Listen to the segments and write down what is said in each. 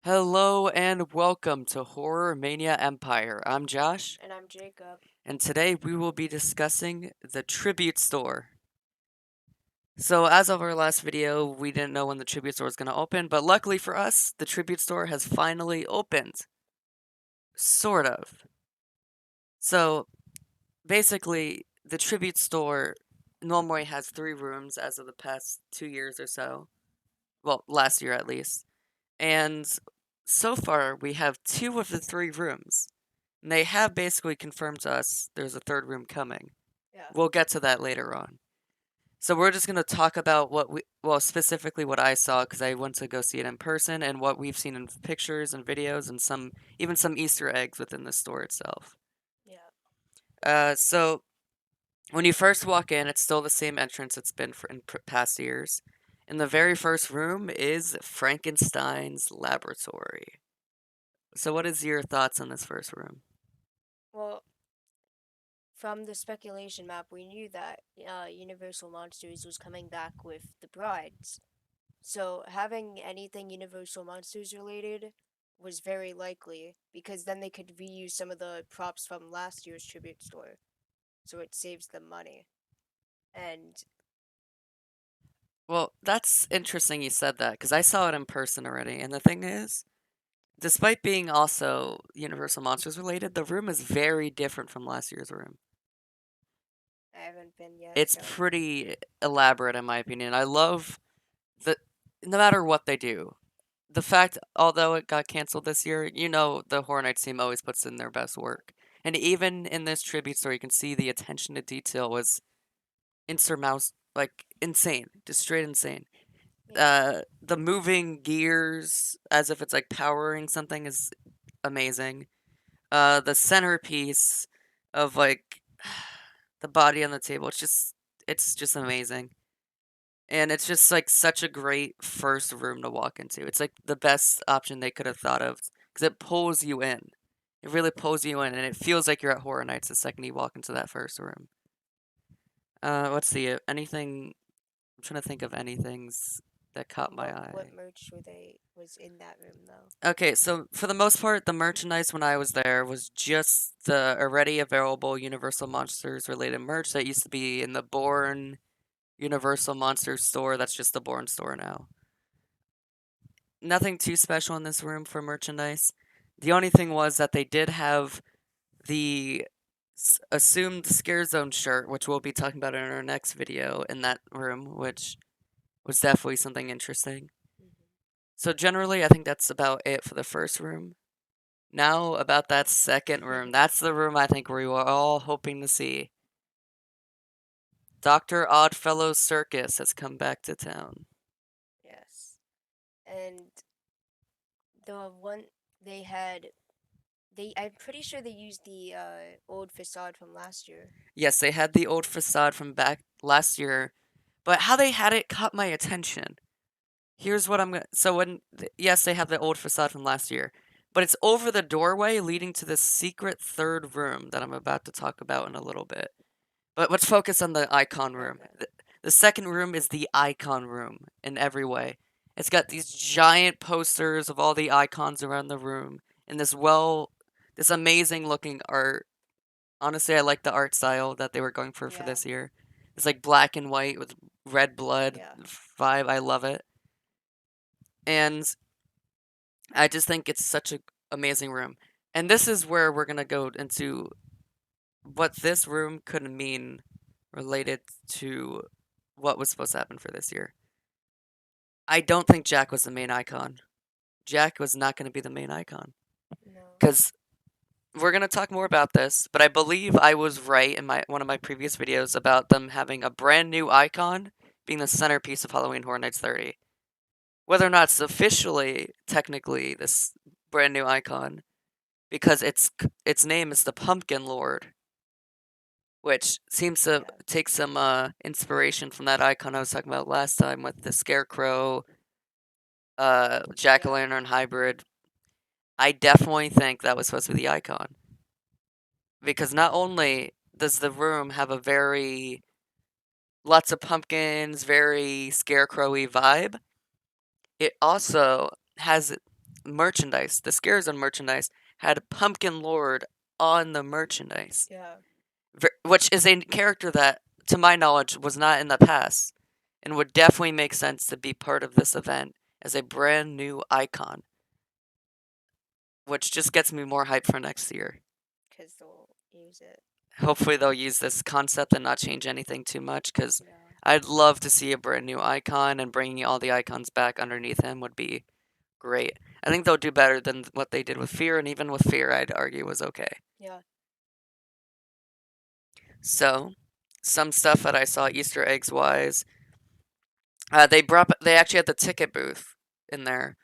Hello and welcome to Horror Mania Empire. I'm Josh, And I'm Jacob. and today we will be discussing the Tribute Store. So, as of our last video, we didn't know when the Tribute Store was going to open, but luckily for us, the Tribute Store has finally opened. Sort of. So, basically, the Tribute Store normally has 3 rooms as of the past 2 years or so. Well, last year at least. And so far, we have 2 of the 3 rooms. And they have basically confirmed to us there's a third room coming. Yeah. We'll get to that later on. So we're just going to talk about specifically what I saw because I went to go see it in person and what we've seen in pictures and videos and even some Easter eggs within the store itself. Yeah. So when you first walk in, it's still the same entrance it's been for in past years. And the very first room is Frankenstein's laboratory. So what is your thoughts on this first room? Well, from the speculation map, we knew that Universal Monsters was coming back with the brides. So having anything Universal Monsters related was very likely because then they could reuse some of the props from last year's tribute store. So it saves them money. And Well, that's interesting you said that because I saw it in person already. And the thing is, despite being also Universal Monsters related, the room is very different from last year's room. I haven't been yet, It's so pretty elaborate, in my opinion. I love that no matter what they do, the fact, although it got canceled this year, the Horror Nights team always puts in their best work. And even in this tribute story, you can see the attention to detail was insurmountable, like insane, just straight insane. yeah. The moving gears as if it's like powering something is amazing. The centerpiece of like the body on the table, it's just amazing. And it's just like such a great first room to walk into. It's like the best option they could have thought of because it pulls you in. It really pulls you in, and it feels like you're at Horror Nights the second you walk into that first room. Let's see. Anything? I'm trying to think of anythings that caught my What eye. merch was in that room though? Okay, so for the most part, the merchandise when I was there was just the already available Universal Monsters related merch that used to be in the Bourne Universal Monsters store. That's just the Bourne store now. Nothing too special in this room for merchandise. The only thing was that they did have the assumed Scare Zone shirt, which we'll be talking about in our next video in that room, which was definitely something interesting. Hmm. So generally, I think that's about it for the first room. Now about that second room. That's the room I think we were all hoping to see. Dr. Oddfellow's circus has come back to town. Yes. And the one they had I'm pretty sure they used the old facade from last year. Yes, they had the old facade from back last year, but how they had it caught my attention. Here's what I'm gonna. So yes, they have the old facade from last year, but it's over the doorway leading to the secret third room that I'm about to talk about in a little bit. But let's focus on the icon room. Okay. The second room is the icon room in every way. It's got these giant posters of all the icons around the room and this amazing looking art. Honestly, I like the art style that they were going for Yeah. this year. It's like black and white with red blood Yeah. vibe. I love it. And I just think it's such an amazing room. And this is where we're going to go into what this room could mean related to what was supposed to happen for this year. I don't think Jack was the main icon. Jack was not going to be the main icon No. because we're going to talk more about this, but I believe I was right in my one of my previous videos about them having a brand new icon being the centerpiece of Halloween Horror Nights 30. Whether or not it's officially technically this brand new icon because its name is the Pumpkin Lord, which seems to Yeah. take some inspiration from that icon I was talking about last time with the Scarecrow, Jack o' Yeah. Lantern hybrid. I definitely think that was supposed to be the icon because not only does the room have a very lots of pumpkins, very scarecrowy vibe, it also has merchandise, the Scare Zone merchandise, had Pumpkin Lord on the merchandise, Yeah. which is a character that, to my knowledge, was not in the past and would definitely make sense to be part of this event as a brand new icon, which just gets me more hype for next year. Because they'll use it. Hopefully they'll use this concept and not change anything too much, because Yeah. I'd love to see a brand new icon, and bringing all the icons back underneath him would be great. I think they'll do better than what they did with Fear, and even with Fear, I'd argue was okay. Yeah. So, some stuff that I saw Easter eggs wise, they actually had the ticket booth in there.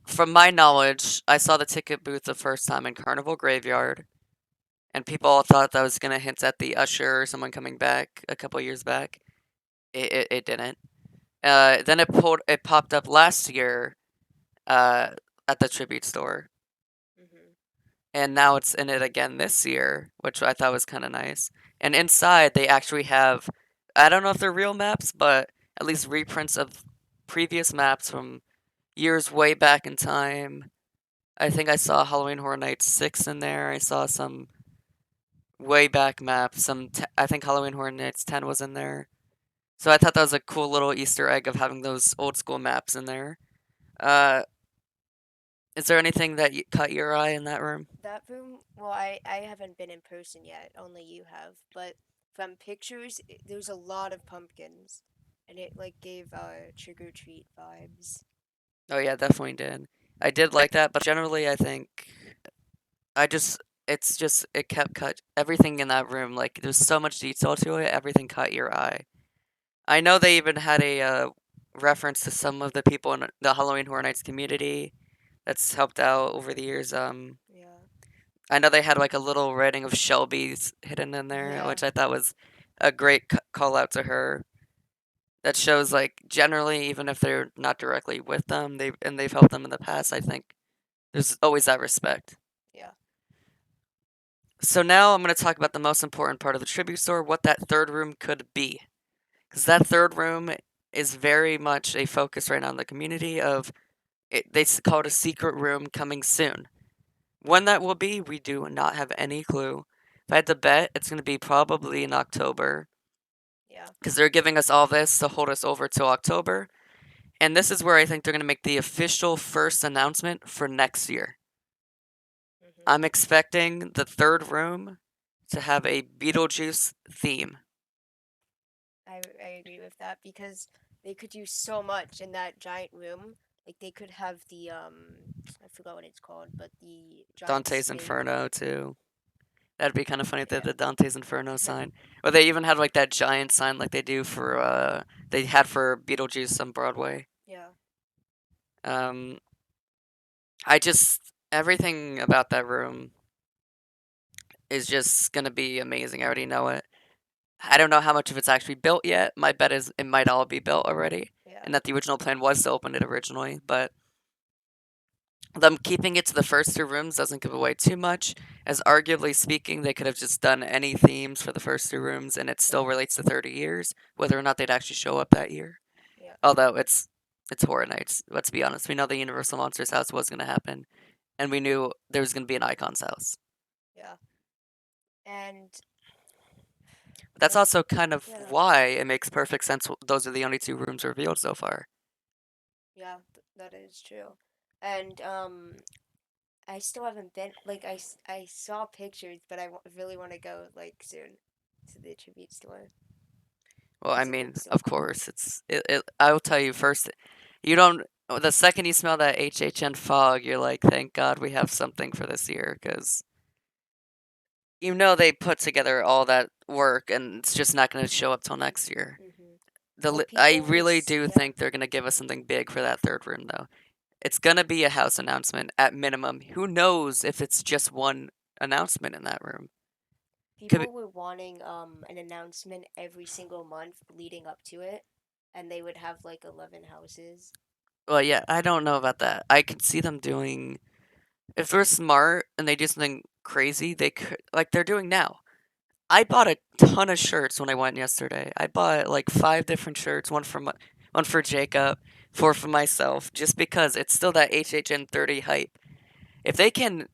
From my knowledge, I saw the ticket booth the first time in Carnival Graveyard, and people all thought that was gonna hint at the Usher or someone coming back a couple years back. It didn't. Then it popped up last year uh, at the tribute store, Mhm. and now it's in it again this year, which I thought was kind of nice. And inside they actually have, I don't know if they're real maps, but at least reprints of previous maps from years way back in time. I think I saw Halloween Horror Nights 6 in there. I saw some way back maps. I think Halloween Horror Nights 10 was in there. So I thought that was a cool little Easter egg of having those old school maps in there. Uh, is there anything that caught your eye in that room? That room, well, I haven't been in person yet, only you have, but from pictures, there's a lot of pumpkins, and it like gave trick or treat vibes. Oh yeah, definitely did. I did like that, but generally I think I just it kept cut everything in that room. Like there's so much detail to it. Everything caught your eye. I know they even had a reference to some of the people in the Halloween Horror Nights community that's helped out over the years. Yeah. I know they had like a little writing of Shelby's hidden in there, Yeah. which I thought was a great call out to her. That shows like generally, even if they're not directly with them, they've helped them in the past. I think there's always that respect. Yeah. So now I'm going to talk about the most important part of the tribute store, what that third room could be. Because that third room is very much a focus right now in the community of they call it a secret room coming soon. When that will be, we do not have any clue. If I had to bet, it's going to be probably in October. Yeah. Because they're giving us all this to hold us over till October. And this is where I think they're going to make the official first announcement for next year. Mhm. I'm expecting the third room to have a Beetlejuice theme. I agree with that because they could use so much in that giant room. Like they could have the I forgot what it's called, but the giant Dante's spin. Inferno, too. That'd be kind of funny if they had Yeah. the Dante's Inferno sign. Or they even had like that giant sign like they had for Beetlejuice on Broadway. Yeah. Um, I just, everything about that room is just gonna be amazing. I already know it. I don't know how much of it's actually built yet. My bet is it might all be built already, Yeah. and that the original plan was to open it originally. But them keeping it to the first two rooms doesn't give away too much, as arguably speaking, they could have just done any themes for the first two rooms, and it still Yeah. relates to 30 years, whether or not they'd actually show up that year. Yeah. Although it's Horror Nights. Let's be honest. We know the Universal Monsters house was going to happen, and we knew there was going to be an Icon's house. Yeah. And But that's like also kind of yeah, no. why it makes perfect sense. Those are the only two rooms revealed so far. Yeah, that is true. And I still haven't been like I saw pictures, but really want to go like soon to the tribute store Well, I because it mean, looks so of cool. course, I will tell you first. You don't. The second you smell that HHN fog, you're like, thank God we have something for this year, because you know they put together all that work, and it's just not going to show up till next year. Mhm. Well, I people were really do yeah, think they're going to give us something big for that third room, though. It's going to be a house announcement at minimum. Who knows if it's just one announcement in that room? Could be, people were wanting an announcement every single month leading up to it, and they would have like 11 houses. well, yeah, I don't know about that. I could see them doing if they're smart and they do something crazy, they could like they're doing now. I bought a ton of shirts when I went yesterday. I bought like 5 different shirts, one for Jacob, for myself, just because it's still that HHN 30 hype. If they can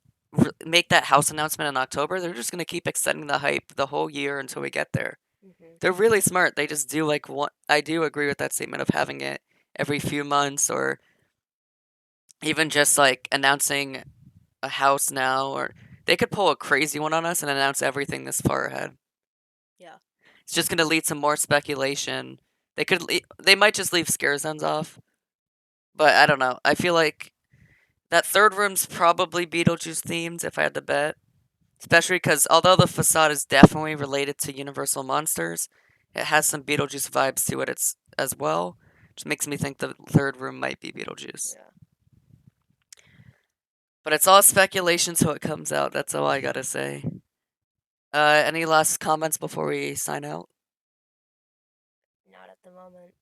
make that house announcement in October, they're just gonna keep extending the hype the whole year until we get there. Hmm. They're really smart. They just do like what I do agree with that statement of having it every few months, or even just like announcing a house now, or they could pull a crazy one on us and announce everything this far ahead. Yeah. It's just going to lead to more speculation. They might just leave scare zones off, but I don't know. I feel like that third room's probably Beetlejuice themed if I had to bet. Especially because although the facade is definitely related to Universal Monsters, it has some Beetlejuice vibes to it as well, which makes me think the third room might be Beetlejuice. Yeah. But it's all speculation till it comes out. That's all I gotta say. Any last comments before we sign out? Not at the moment.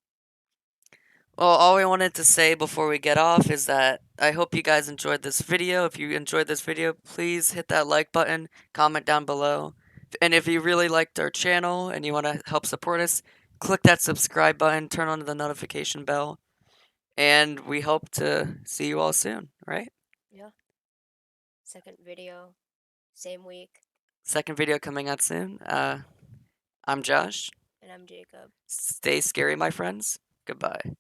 Well, all we wanted to say before we get off is that I hope you guys enjoyed this video. If you enjoyed this video, please hit that like button, comment down below. And if you really liked our channel and you want to help support us, click that subscribe button, turn on the notification bell, and we hope to see you all soon, right? Yeah. Second video, same week. Second video coming out soon. I'm Josh. And I'm Jacob. Stay scary, my friends. Goodbye.